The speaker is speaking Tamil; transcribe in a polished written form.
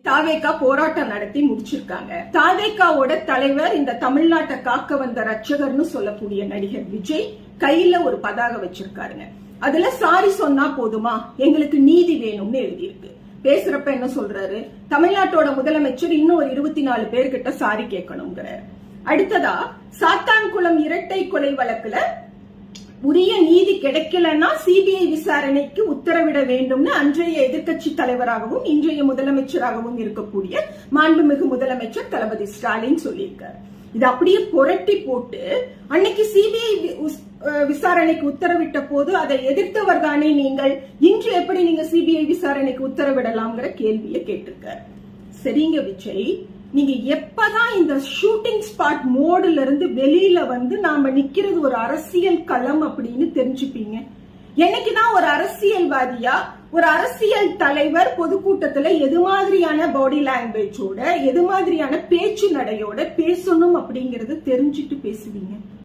தாவேகா போராட்டம் நடத்தி முடிச்சிருக்காங்க. தாவேகாவோட தலைவர் இந்த தமிழ்நாட்டை காக்க வந்த ரட்சகர்னு சொல்லக்கூடிய நடிகர் விஜய் கையில ஒரு பதாக வச்சிருக்காருங்க. அதுல சாரி சொன்னா போதுமா, எங்களுக்கு நீதி வேணும்னு எழுதியிருக்கு. பேசுறப்ப என்ன சொல்றாரு, தமிழ்நாட்டோட முதலமைச்சர் இன்னும் ஒரு 24 பேர்கிட்ட சாரி கேட்கணுங்கிறார். அடுத்ததா சாத்தான்குளம் இரட்டை கொலை வழக்குல உரிய நீதி கிடைக்கலன்னா சிபிஐ விசாரணைக்கு உத்தரவிட வேண்டும்னு அன்றைய எதிர்க்கட்சி தலைவராகவும் இன்றைய முதலமைச்சராகவும் இருக்கக்கூடிய மாண்புமிகு முதலமைச்சர் தளபதி ஸ்டாலின் சொல்லியிருக்காரு. இது அப்படியே புரட்டி போட்டு அன்னைக்கு சிபிஐ விசாரணைக்கு உத்தரவிட்ட போது அதை எதிர்த்தவர் தானே நீங்கள், இன்று எப்படி நீங்க சிபிஐ விசாரணைக்கு உத்தரவிடலாம்ங்கிற கேள்வியை கேட்டிருக்காரு. சரிங்க விஜய், நீங்க எப்பதான் இந்த ஷூட்டிங் ஸ்பாட் மோடுல இருந்து வெளியில வந்து நாம நிக்கிறது ஒரு அரசியல் களம் அப்படின்னு தெரிஞ்சுப்பீங்க? என்னைக்குதான் ஒரு அரசியல்வாதியா, ஒரு அரசியல் தலைவர் பொதுக்கூட்டத்துல எது மாதிரியான பாடி லாங்குவேஜோட, எது மாதிரியான பேச்சு நடையோட பேசணும் அப்படிங்கறத தெரிஞ்சுட்டு பேசுவீங்க?